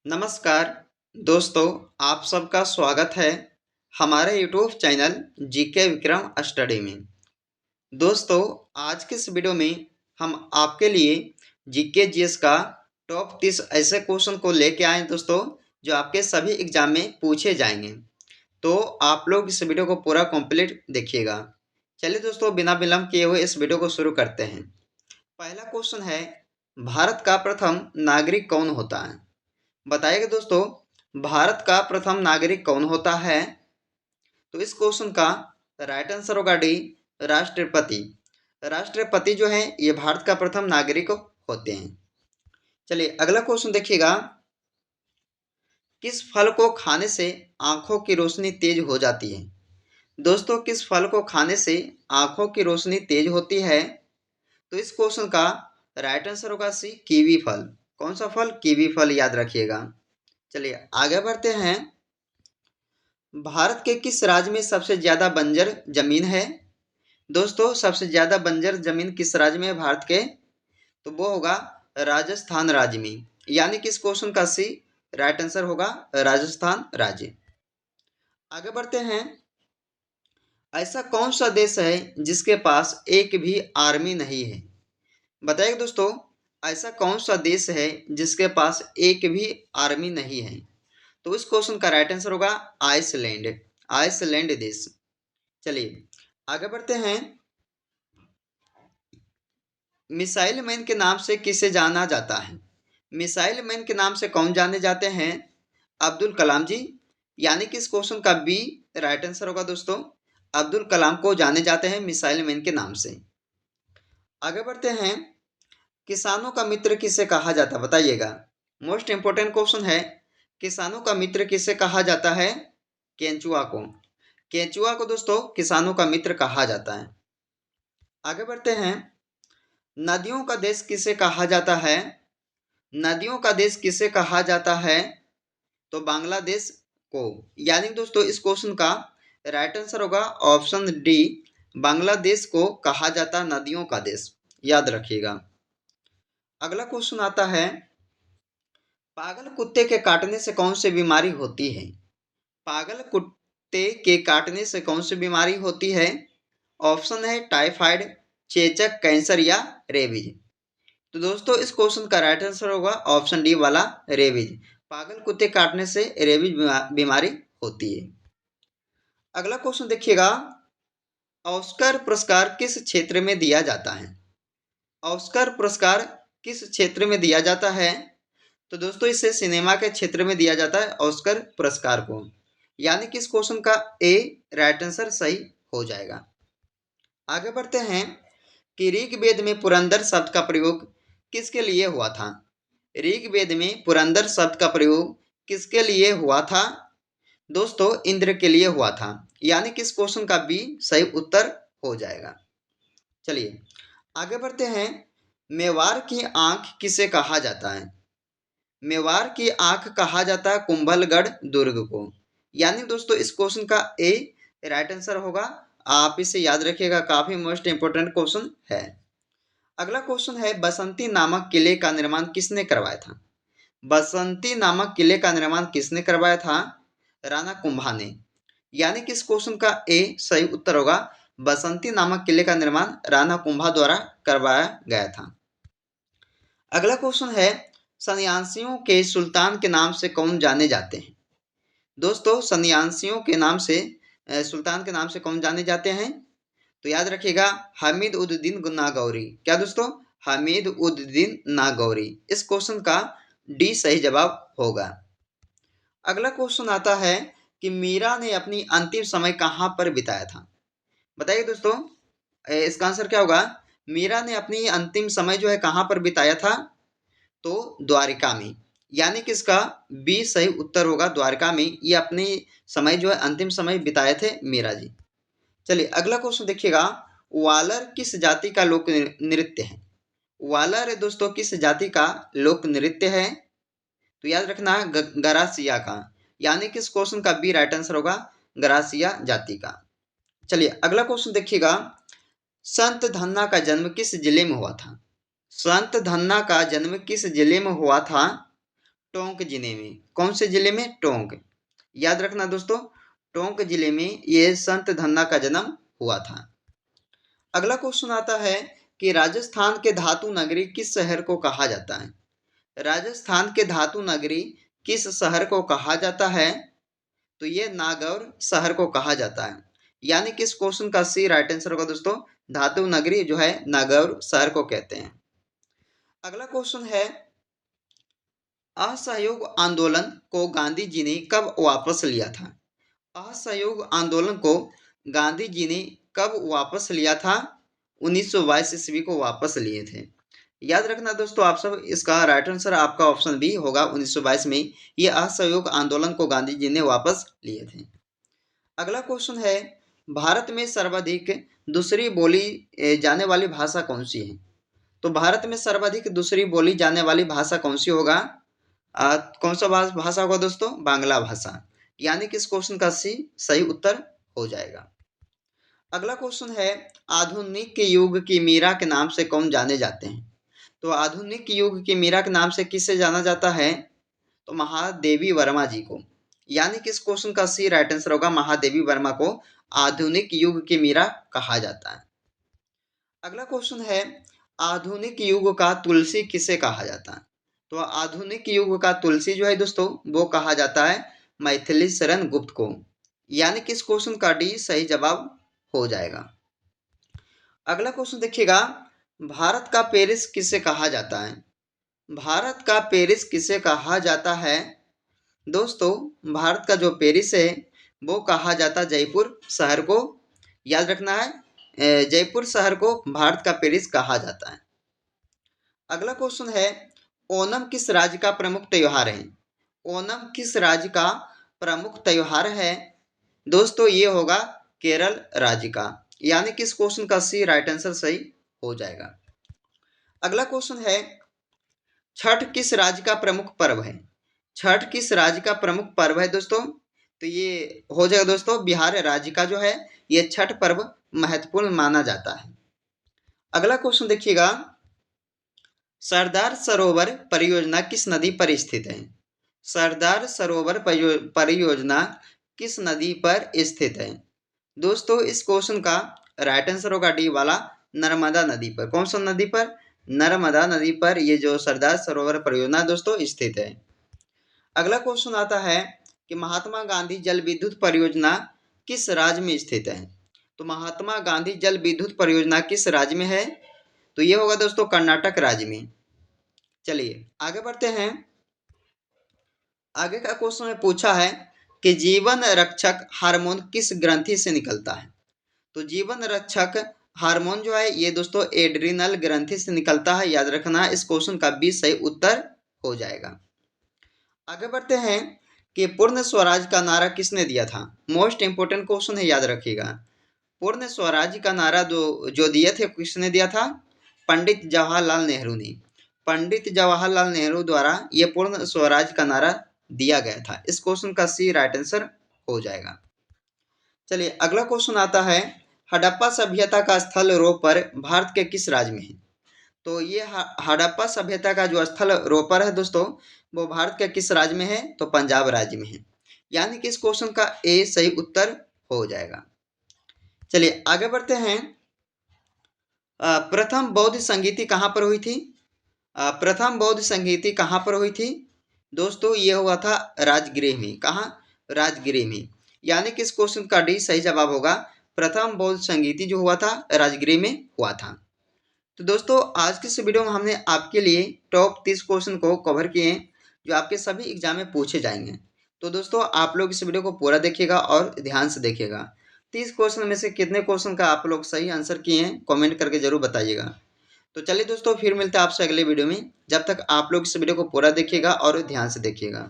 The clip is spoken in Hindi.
नमस्कार दोस्तों, आप सबका स्वागत है हमारे YouTube channel GK Vikram study में। दोस्तों, आज के इस वीडियो में हम आपके लिए जीके जीएस का टॉप 30 ऐसे क्वेश्चन को लेके आए हैं दोस्तों, जो आपके सभी एग्जाम में पूछे जाएंगे। तो आप लोग इस वीडियो को पूरा कंप्लीट देखिएगा। चलिए दोस्तों, बिना विलंब किए हुए इस वीडियो को शुरू करते हैं। पहला क्वेश्चन है, भारत का प्रथम नागरिक कौन होता है? बताइएगा दोस्तों, भारत का प्रथम नागरिक कौन होता है? तो इस क्वेश्चन का राइट आंसर होगा डी, राष्ट्रपति। राष्ट्रपति जो है ये भारत का प्रथम नागरिक होते हैं। चलिए अगला क्वेश्चन देखिएगा, किस फल को खाने से आंखों की रोशनी तेज हो जाती है? दोस्तों, किस फल को खाने से आंखों की रोशनी तेज होती है? तो इस क्वेश्चन का राइट आंसर होगा सी, कीवी फल। कौन सा फल? कीवी फल, याद रखिएगा। चलिए आगे बढ़ते हैं। भारत के किस राज्य में सबसे ज्यादा बंजर जमीन है? दोस्तों, सबसे ज्यादा बंजर जमीन किस राज्य में है भारत के? तो वो होगा राजस्थान राज्य में। यानी कि इस क्वेश्चन का सी राइट आंसर होगा, राजस्थान राज्य। आगे बढ़ते हैं। ऐसा कौन सा देश है जिसके पास एक भी आर्मी नहीं है? बताइए दोस्तों, ऐसा कौन सा देश है जिसके पास एक भी आर्मी नहीं है? तो इस क्वेश्चन का राइट आंसर होगा आइसलैंड। आइसलैंड देश। चलिए आगे बढ़ते हैं। मिसाइल मैन के नाम से किसे जाना जाता है? मिसाइल मैन के नाम से कौन जाने जाते हैं? अब्दुल कलाम जी। यानी कि इस क्वेश्चन का बी राइट आंसर होगा दोस्तों। अब्दुल कलाम को जाने जाते हैं मिसाइल मैन के नाम से। आगे बढ़ते हैं। किसानों का मित्र किसे कहा जाता है? बताइएगा, मोस्ट इंपोर्टेंट क्वेश्चन है। किसानों का मित्र किसे कहा जाता है? केंचुआ को। केंचुआ को दोस्तों किसानों का मित्र कहा जाता है। आगे बढ़ते हैं। नदियों का देश किसे कहा जाता है? नदियों का देश किसे कहा जाता है? तो बांग्लादेश को। यानी दोस्तों इस क्वेश्चन का राइट आंसर होगा ऑप्शन डी, बांग्लादेश को कहा जाता नदियों का देश, याद रखिएगा। अगला क्वेश्चन आता है, पागल कुत्ते के काटने से कौन सी बीमारी होती है? पागल कुत्ते के काटने से कौन सी बीमारी होती है? ऑप्शन है टाइफाइड, चेचक, कैंसर या रेबीज। तो दोस्तों इस क्वेश्चन का राइट आंसर होगा ऑप्शन डी वाला, रेबीज। पागल कुत्ते काटने से रेबीज बीमारी होती है। अगला क्वेश्चन देखिएगा, ऑस्कर पुरस्कार किस क्षेत्र में दिया जाता है? ऑस्कर पुरस्कार किस क्षेत्र में दिया जाता है? तो दोस्तों इसे सिनेमा के क्षेत्र में दिया जाता है ऑस्कर पुरस्कार को। यानी कि इस क्वेश्चन का ए राइट आंसर सही हो जाएगा। आगे बढ़ते हैं कि ऋग्वेद में पुरंदर शब्द का प्रयोग किसके लिए हुआ था? ऋग्वेद में पुरंदर शब्द का प्रयोग किसके लिए हुआ था? दोस्तों इंद्र के लिए हुआ था। यानी कि इस क्वेश्चन का बी सही उत्तर हो जाएगा। चलिए आगे बढ़ते हैं। मेवाड़ की आंख किसे कहा जाता है? मेवाड़ की आंख कहा जाता है कुंभलगढ़ दुर्ग को। यानी दोस्तों इस क्वेश्चन का ए राइट आंसर होगा। आप इसे याद रखिएगा, काफी मोस्ट इंपोर्टेंट क्वेश्चन है। अगला क्वेश्चन है, बसंती नामक किले का निर्माण किसने करवाया था? बसंती नामक किले का निर्माण किसने करवाया था? राणा कुंभा ने। यानी कि इस क्वेश्चन का ए सही उत्तर होगा। बसंती नामक किले का निर्माण राणा कुंभा द्वारा करवाया गया था। अगला क्वेश्चन है, सन्यासियों के सुल्तान के नाम से कौन जाने जाते हैं? दोस्तों सन्यासियों के नाम से सुल्तान के नाम से कौन जाने जाते हैं? तो याद रखिएगा, हामिद उद्दीन नागौरी। क्या दोस्तों? हामिद उद्दीन नागौरी। इस क्वेश्चन का डी सही जवाब होगा। अगला क्वेश्चन आता है कि मीरा ने अपनी अंतिम समय कहाँ पर बिताया था? बताइए दोस्तों, इसका आंसर क्या होगा? मीरा ने अपनी अंतिम समय जो है कहाँ पर बिताया था? तो द्वारिका में। यानी कि इसका बी सही उत्तर होगा, द्वारिका में ये अपनी समय जो है अंतिम समय बिताए थे मीरा जी। चलिए अगला क्वेश्चन देखिएगा, वालर किस जाति का लोक नृत्य है? वालर दोस्तों किस जाति का लोक नृत्य है? तो याद रखना गरासिया का। यानी कि इस क्वेश्चन का बी राइट आंसर होगा, गरासिया जाति का। चलिए अगला क्वेश्चन देखिएगा, संत धन्ना का जन्म किस जिले में हुआ था? संत धन्ना का जन्म किस जिले में हुआ था? टोंक जिले में। कौन से जिले में? टोंक। याद रखना दोस्तों, टोंक जिले में ये संत धन्ना का जन्म हुआ था। अगला क्वेश्चन आता है कि राजस्थान के धातु नगरी किस शहर को कहा जाता है? राजस्थान के धातु नगरी किस शहर को कहा जाता है? तो ये नागौर शहर को कहा जाता है। यानी कि इस क्वेश्चन का सी राइट आंसर होगा दोस्तों, धातु नगरी जो है नागौर शहर को कहते हैं। अगला क्वेश्चन है, असहयोग आंदोलन को गांधी जी ने कब वापस लिया था? असहयोग आंदोलन को गांधी जी ने कब वापस लिया था? 1922 ईस्वी को वापस लिए थे। याद रखना दोस्तों आप सब, इसका राइट आंसर आपका ऑप्शन बी होगा, 1922 में ये असहयोग आंदोलन को गांधी जी ने वापस लिए थे। अगला क्वेश्चन है, भारत में सर्वाधिक दूसरी बोली जाने वाली भाषा कौन सी है? तो भारत में सर्वाधिक दूसरी बोली जाने वाली भाषा कौन सी होगा? कौन सा भाषा होगा दोस्तों? बांग्ला भाषा। यानी कि इस क्वेश्चन का सी सही उत्तर हो जाएगा। अगला क्वेश्चन है, आधुनिक युग की मीरा के नाम से कौन जाने जाते हैं? तो आधुनिक युग की मीरा के नाम से किसे जाना जाता है? तो महादेवी वर्मा जी को। यानी कि इस क्वेश्चन का सी राइट आंसर होगा, महादेवी वर्मा को आधुनिक युग की मीरा कहा जाता है। अगला क्वेश्चन है, आधुनिक युग का तुलसी किसे कहा जाता है? तो आधुनिक युग का तुलसी जो है दोस्तों वो कहा जाता है मैथिली शरण गुप्त को। यानी कि इस क्वेश्चन का डी सही जवाब हो जाएगा। अगला क्वेश्चन देखिएगा, भारत का पेरिस किसे कहा जाता है? भारत का पेरिस किसे कहा जाता है? दोस्तों भारत का जो पेरिस है वो कहा जाता जयपुर शहर को। याद रखना है, जयपुर शहर को भारत का पेरिस कहा जाता है। अगला क्वेश्चन है, ओणम किस राज्य का प्रमुख त्योहार है? ओणम किस राज्य का प्रमुख त्योहार है? दोस्तों ये होगा केरल राज्य का। यानी कि इस क्वेश्चन का सी राइट आंसर सही हो जाएगा। अगला क्वेश्चन है, छठ किस राज्य का प्रमुख पर्व है? छठ किस राज्य का प्रमुख पर्व है दोस्तों? तो ये हो जाएगा दोस्तों बिहार राज्य का जो है ये छठ पर्व महत्वपूर्ण माना जाता है। अगला क्वेश्चन देखिएगा, सरदार सरोवर परियोजना किस नदी पर स्थित है? सरदार सरोवर परियोजना किस नदी पर स्थित है? दोस्तों इस क्वेश्चन का राइट आंसर होगा डी वाला, नर्मदा नदी पर। कौन सा नदी पर? नर्मदा नदी पर ये जो सरदार सरोवर परियोजना दोस्तों स्थित है। अगला क्वेश्चन आता है कि महात्मा गांधी जल विद्युत परियोजना किस राज्य में स्थित है? तो महात्मा गांधी जल विद्युत परियोजना किस राज्य में है? तो ये होगा दोस्तों कर्नाटक राज्य में। चलिए आगे बढ़ते हैं। आगे का क्वेश्चन में पूछा है कि जीवन रक्षक हार्मोन किस ग्रंथि से निकलता है? तो जीवन रक्षक हार्मोन जो है ये दोस्तों एड्रिनल ग्रंथि से निकलता है। याद रखना इस क्वेश्चन का बी सही उत्तर हो जाएगा। आगे बढ़ते हैं कि पूर्ण स्वराज का नारा किसने दिया था? मोस्ट इंपोर्टेंट क्वेश्चन है, याद रखिएगा। पूर्ण स्वराज का नारा जो दिए थे किसने दिया था? पंडित जवाहरलाल नेहरू ने। पंडित जवाहरलाल नेहरू द्वारा ये पूर्ण स्वराज का नारा दिया गया था। इस क्वेश्चन का सी राइट आंसर हो जाएगा। चलिए अगला क्वेश्चन आता है, हड़प्पा सभ्यता का स्थल रोपर भारत के किस राज्य में है? तो ये हड़प्पा सभ्यता का जो स्थल रोपर है दोस्तों वो भारत के किस राज्य में है? तो पंजाब राज्य में है। यानी कि इस क्वेश्चन का ए सही उत्तर हो जाएगा। चलिए आगे बढ़ते हैं। प्रथम बौद्ध संगीति कहाँ पर हुई थी? प्रथम बौद्ध संगीति कहाँ पर हुई थी? दोस्तों ये हुआ था राजगृह में। कहाँ? राजगृह में। यानी कि इस क्वेश्चन का डी सही जवाब होगा, प्रथम बौद्ध संगीति जो हुआ था राजगृह में हुआ था। तो दोस्तों आज की इस वीडियो में हमने आपके लिए टॉप 30 क्वेश्चन को कवर किए हैं जो आपके सभी एग्जाम में पूछे जाएंगे। तो दोस्तों आप लोग इस वीडियो को पूरा देखिएगा और ध्यान से देखिएगा। 30 क्वेश्चन में से कितने क्वेश्चन का आप लोग सही आंसर किए हैं कमेंट करके जरूर बताइएगा। तो चलिए दोस्तों फिर मिलते हैं आपसे अगले वीडियो में। जब तक आप लोग इस वीडियो को पूरा देखिएगा और ध्यान से देखिएगा।